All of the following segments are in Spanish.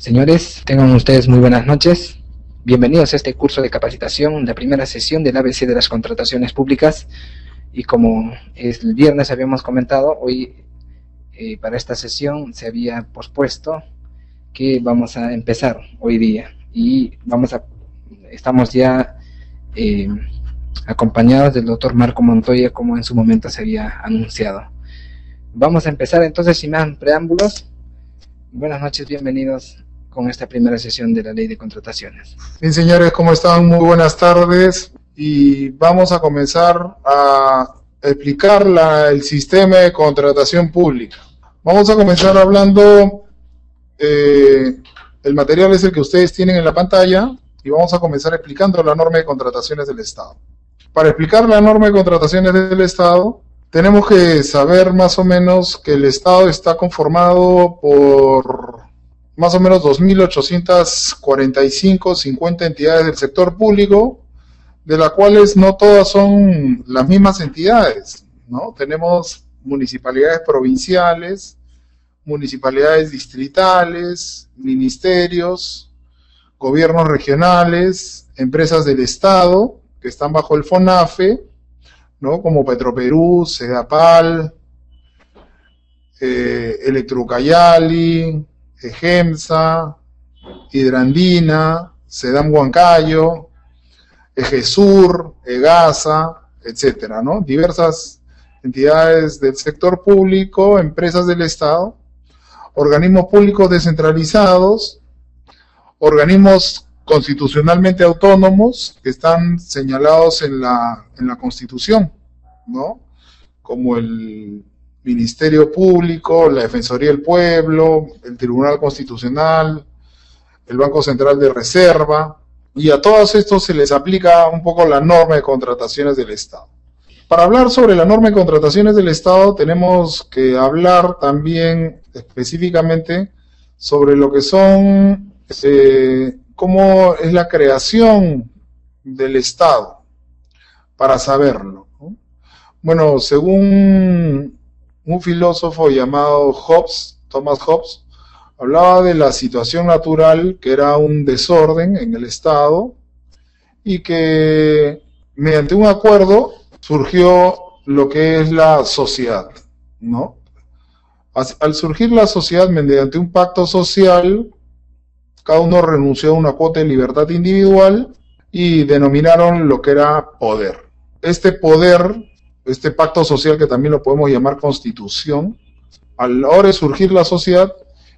Señores, tengan ustedes muy buenas noches. Bienvenidos a este curso de capacitación, la primera sesión del ABC de las contrataciones públicas. Y como el viernes habíamos comentado, hoy para esta sesión se había pospuesto que vamos a empezar hoy día. Y estamos ya acompañados del doctor Marco Montoya, como en su momento se había anunciado. Vamos a empezar entonces sin más preámbulos. Buenas noches, bienvenidos con esta primera sesión de la Ley de Contrataciones. Bien, señores, ¿cómo están? Muy buenas tardes. Y vamos a comenzar a explicar el sistema de contratación pública. Vamos a comenzar hablando, el material es el que ustedes tienen en la pantalla, y vamos a comenzar explicando la norma de contrataciones del Estado. Para explicar la norma de contrataciones del Estado, tenemos que saber más o menos que el Estado está conformado por más o menos 2.845, 50 entidades del sector público, de las cuales no todas son las mismas entidades, ¿no? Tenemos municipalidades provinciales, municipalidades distritales, ministerios, gobiernos regionales, empresas del Estado que están bajo el FONAFE, ¿no? Como Petroperú, Sedapal, Electrucayali, EGEMSA, Hidrandina, Sedam Huancayo, EGESUR, EGASA, etcétera, ¿no? Diversas entidades del sector público, empresas del Estado, organismos públicos descentralizados, organismos constitucionalmente autónomos que están señalados en la Constitución, ¿no? Como el Ministerio Público, la Defensoría del Pueblo, el Tribunal Constitucional, el Banco Central de Reserva, y a todos estos se les aplica un poco la norma de contrataciones del Estado. Para hablar sobre la norma de contrataciones del Estado tenemos que hablar también específicamente sobre lo que son, cómo es la creación del Estado, para saberlo, ¿no? Bueno, según un filósofo llamado Thomas Hobbes, hablaba de la situación natural, que era un desorden en el Estado, y que mediante un acuerdo surgió lo que es la sociedad, ¿no? Al surgir la sociedad mediante un pacto social, cada uno renunció a una cuota de libertad individual y denominaron lo que era poder. Este poder, este pacto social, que también lo podemos llamar constitución, a la hora de surgir la sociedad,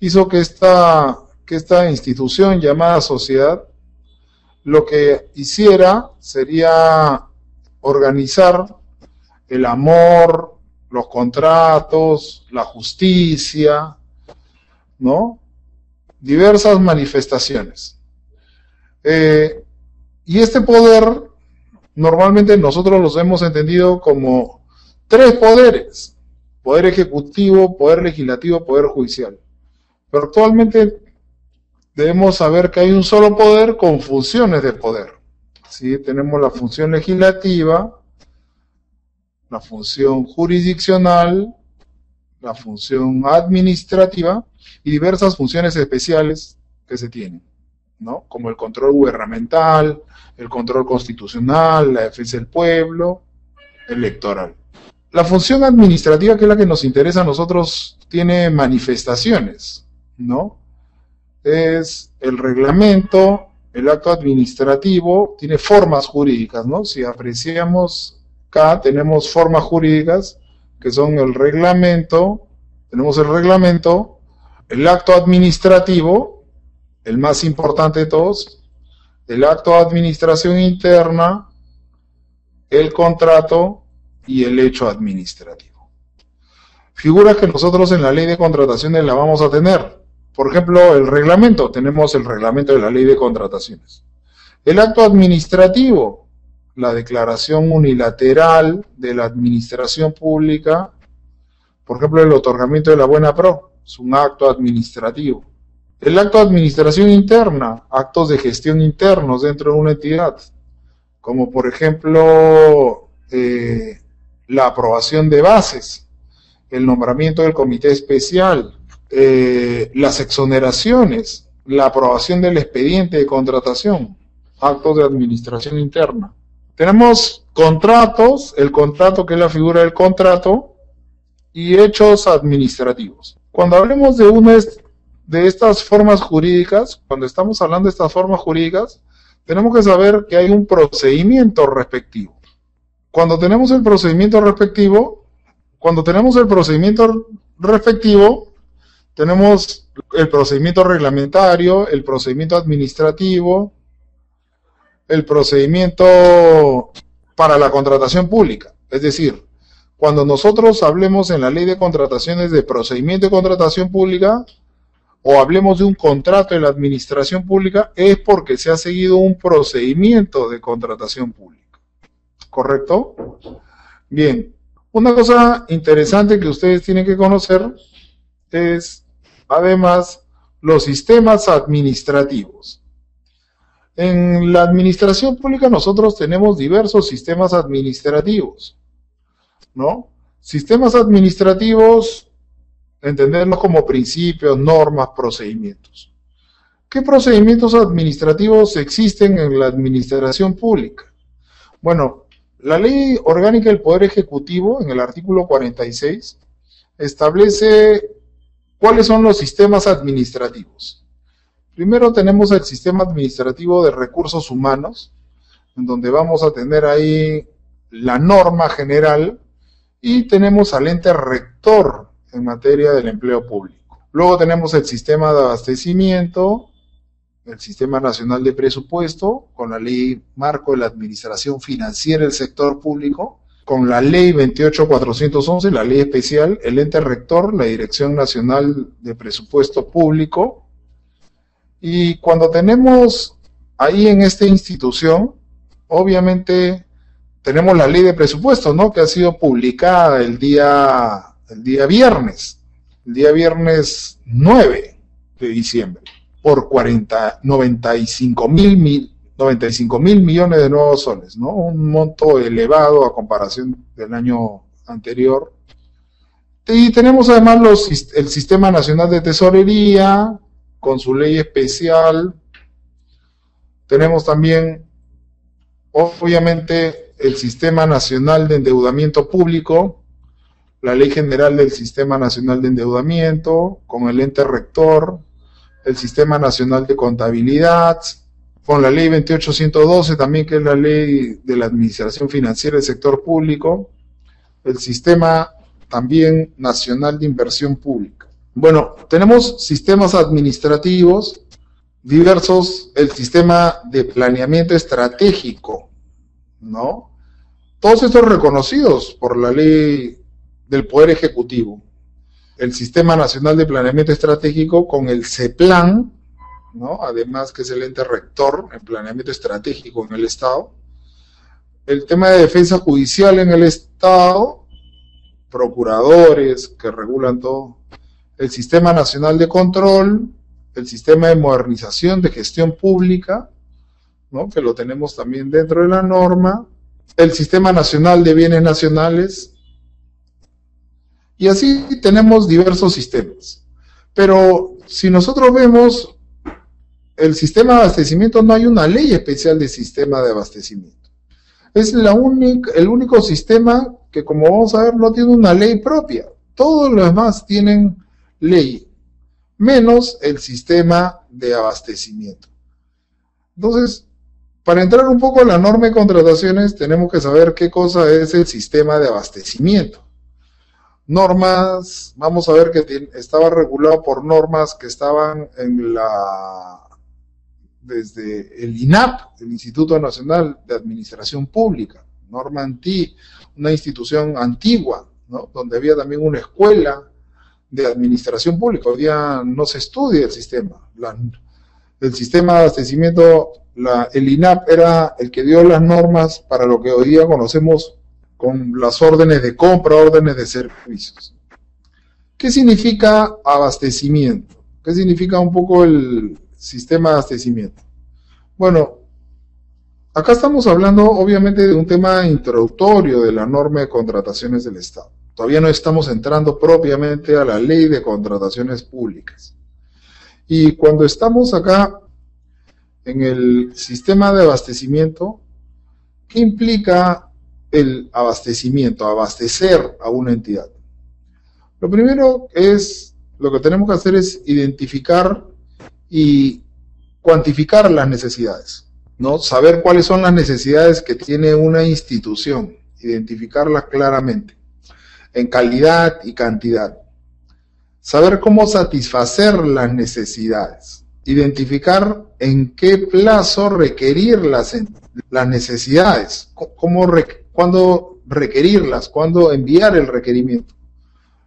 hizo que esta institución llamada sociedad, lo que hiciera sería organizar el amor, los contratos, la justicia, ¿no? Diversas manifestaciones. Y este poder, normalmente nosotros los hemos entendido como tres poderes: poder ejecutivo, poder legislativo, poder judicial. Pero actualmente debemos saber que hay un solo poder con funciones de poder, ¿sí? Tenemos la función legislativa, la función jurisdiccional, la función administrativa y diversas funciones especiales que se tienen, ¿no? Como el control gubernamental, el control constitucional, la defensa del pueblo, electoral. La función administrativa, que es la que nos interesa a nosotros, tiene manifestaciones, ¿no? Es el reglamento, el acto administrativo, tiene formas jurídicas, ¿no? Si apreciamos acá, tenemos formas jurídicas que son el reglamento, tenemos el reglamento, el acto administrativo, el más importante de todos, el acto de administración interna, el contrato y el hecho administrativo. Figuras que nosotros en la ley de contrataciones la vamos a tener. Por ejemplo, el reglamento, tenemos el reglamento de la ley de contrataciones. El acto administrativo, la declaración unilateral de la administración pública, por ejemplo, el otorgamiento de la buena pro, es un acto administrativo. El acto de administración interna, actos de gestión internos dentro de una entidad, como por ejemplo la aprobación de bases, el nombramiento del comité especial, las exoneraciones la aprobación del expediente de contratación, actos de administración interna. Tenemos contratos, el contrato que es la figura del contrato, y hechos administrativos. Cuando hablemos de una de estas formas jurídicas, cuando estamos hablando de estas formas jurídicas, tenemos que saber que hay un procedimiento respectivo. Cuando tenemos el procedimiento respectivo, tenemos el procedimiento reglamentario, el procedimiento administrativo, el procedimiento para la contratación pública. Es decir, cuando nosotros hablemos en la ley de contrataciones de procedimiento de contratación pública, o hablemos de un contrato en la administración pública, es porque se ha seguido un procedimiento de contratación pública. ¿Correcto? Bien, una cosa interesante que ustedes tienen que conocer es, además, los sistemas administrativos. En la administración pública nosotros tenemos diversos sistemas administrativos, ¿no? Sistemas administrativos, entenderlos como principios, normas, procedimientos. ¿Qué procedimientos administrativos existen en la administración pública? Bueno, la Ley Orgánica del Poder Ejecutivo, en el artículo 46, establece cuáles son los sistemas administrativos. Primero tenemos el sistema administrativo de recursos humanos, en donde vamos a tener ahí la norma general, y tenemos al ente rector en materia del empleo público. Luego tenemos el sistema de abastecimiento, el Sistema Nacional de Presupuesto, con la Ley Marco de la Administración Financiera del Sector Público, con la Ley 28.411, la Ley Especial, el ente rector, la Dirección Nacional de Presupuesto Público. Y cuando tenemos ahí en esta institución, obviamente tenemos la Ley de Presupuesto, ¿no?, que ha sido publicada el día viernes 9 de diciembre, por 95 mil millones de nuevos soles, ¿no? Un monto elevado a comparación del año anterior. Y tenemos además el Sistema Nacional de Tesorería, con su ley especial. Tenemos también, obviamente, el Sistema Nacional de Endeudamiento Público, la Ley General del Sistema Nacional de Endeudamiento, con el ente rector, el Sistema Nacional de Contabilidad, con la Ley 28.112 también, que es la Ley de la Administración Financiera del Sector Público, el Sistema también Nacional de Inversión Pública. Bueno, tenemos sistemas administrativos diversos, el Sistema de Planeamiento Estratégico, ¿no? Todos estos reconocidos por la Ley del Poder Ejecutivo. El Sistema Nacional de Planeamiento Estratégico con el CEPLAN, ¿no?, además que es el ente rector en planeamiento estratégico en el Estado. El tema de defensa judicial en el Estado, procuradores que regulan todo. El Sistema Nacional de Control, el Sistema de Modernización de Gestión Pública, ¿no?, que lo tenemos también dentro de la norma. El Sistema Nacional de Bienes Nacionales. Y así tenemos diversos sistemas. Pero si nosotros vemos el sistema de abastecimiento, no hay una ley especial de sistema de abastecimiento. Es el único sistema que, como vamos a ver, no tiene una ley propia. Todos los demás tienen ley, menos el sistema de abastecimiento. Entonces, para entrar un poco en la norma de contrataciones, tenemos que saber qué cosa es el sistema de abastecimiento. Normas, vamos a ver que estaba regulado por normas que estaban desde el INAP, el Instituto Nacional de Administración Pública, una institución antigua, ¿no?, donde había también una escuela de administración pública. Hoy día no se estudia el sistema. El sistema de abastecimiento, el INAP era el que dio las normas para lo que hoy día conocemos con las órdenes de compra, órdenes de servicios. ¿Qué significa abastecimiento? ¿Qué significa un poco el sistema de abastecimiento? Bueno, acá estamos hablando obviamente de un tema introductorio de la norma de contrataciones del Estado. Todavía no estamos entrando propiamente a la ley de contrataciones públicas. Y cuando estamos acá en el sistema de abastecimiento, ¿qué implica el abastecimiento, abastecer a una entidad? Lo primero es, lo que tenemos que hacer es identificar y cuantificar las necesidades, ¿no? Saber cuáles son las necesidades que tiene una institución, identificarlas claramente, en calidad y cantidad. Saber cómo satisfacer las necesidades, identificar en qué plazo requerir las necesidades, cuándo requerirlas, cuándo enviar el requerimiento.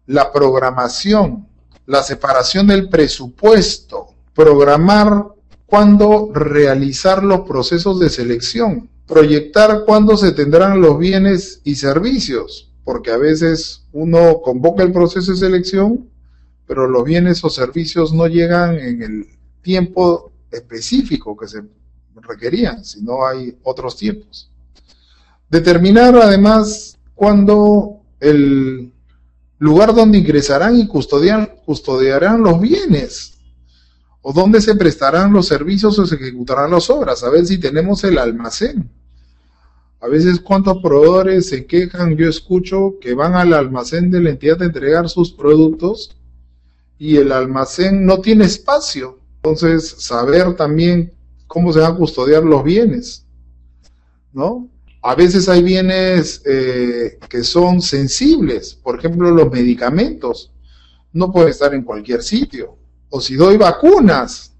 La programación, la separación del presupuesto, programar cuándo realizar los procesos de selección, proyectar cuándo se tendrán los bienes y servicios, porque a veces uno convoca el proceso de selección, pero los bienes o servicios no llegan en el tiempo específico que se requerían, sino hay otros tiempos. Determinar además cuándo el lugar donde ingresarán y custodiarán los bienes, o dónde se prestarán los servicios o se ejecutarán las obras, a ver si tenemos el almacén. A veces cuántos proveedores se quejan, yo escucho que van al almacén de la entidad a entregar sus productos y el almacén no tiene espacio. Entonces, saber también cómo se van a custodiar los bienes, ¿no? A veces hay bienes que son sensibles, por ejemplo los medicamentos, no pueden estar en cualquier sitio. O si doy vacunas,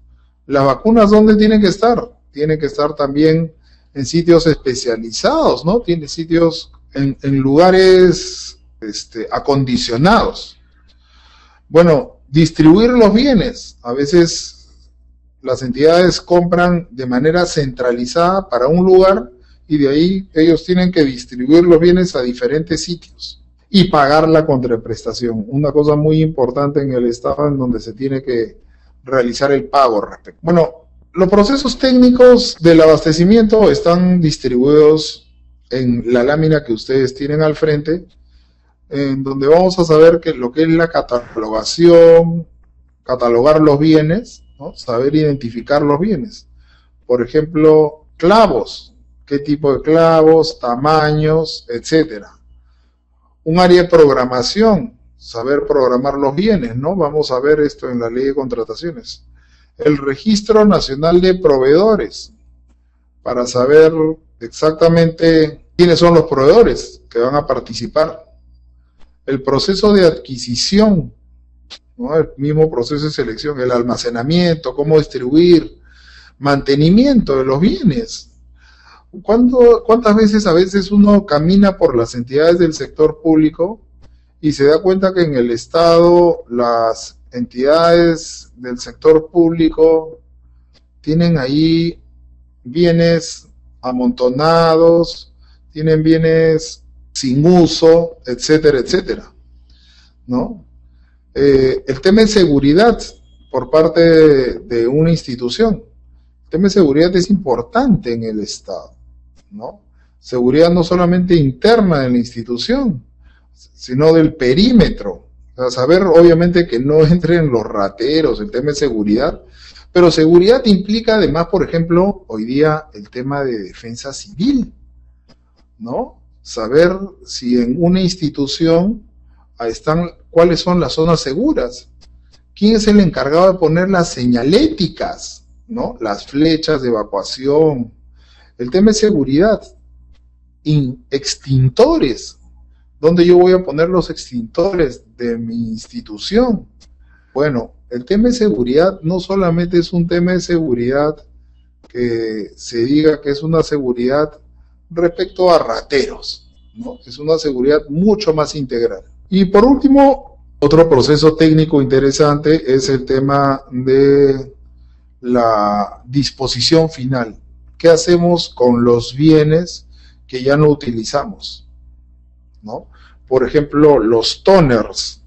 las vacunas ¿dónde tienen que estar? Tienen que estar también en sitios especializados, ¿no? Tienen sitios en lugares acondicionados. Bueno, distribuir los bienes. A veces las entidades compran de manera centralizada para un lugar y de ahí ellos tienen que distribuir los bienes a diferentes sitios y pagar la contraprestación, una cosa muy importante en el estado en donde se tiene que realizar el pago respecto. Bueno, los procesos técnicos del abastecimiento están distribuidos en la lámina que ustedes tienen al frente, en donde vamos a saber que lo que es la catalogación, catalogar los bienes, ¿no? Saber identificar los bienes. Por ejemplo, clavos, qué tipo de clavos, tamaños, etcétera. Un área de programación, saber programar los bienes, ¿no? Vamos a ver esto en la ley de contrataciones. El Registro Nacional de Proveedores, para saber exactamente quiénes son los proveedores que van a participar. El proceso de adquisición, ¿no? El mismo proceso de selección, el almacenamiento, cómo distribuir, mantenimiento de los bienes. ¿Cuántas veces a veces uno camina por las entidades del sector público y se da cuenta que en el Estado las entidades del sector público tienen ahí bienes amontonados, tienen bienes sin uso, etcétera, etcétera, ¿no? El tema de seguridad por parte de una institución. El tema de seguridad es importante en el Estado, ¿no? Seguridad no solamente interna de la institución, sino del perímetro. O sea, saber obviamente que no entren los rateros, el tema de seguridad, pero seguridad implica además, por ejemplo, hoy día el tema de defensa civil, ¿no? Saber si en una institución están, cuáles son las zonas seguras, quién es el encargado de poner las señaléticas, ¿no? Las flechas de evacuación, el tema de seguridad, extintores, ¿dónde yo voy a poner los extintores de mi institución? Bueno, el tema de seguridad no solamente es un tema de seguridad que se diga que es una seguridad respecto a rateros, ¿no? Es una seguridad mucho más integral. Y por último, otro proceso técnico interesante es el tema de la disposición final. ¿Qué hacemos con los bienes que ya no utilizamos, ¿no? Por ejemplo, los toners,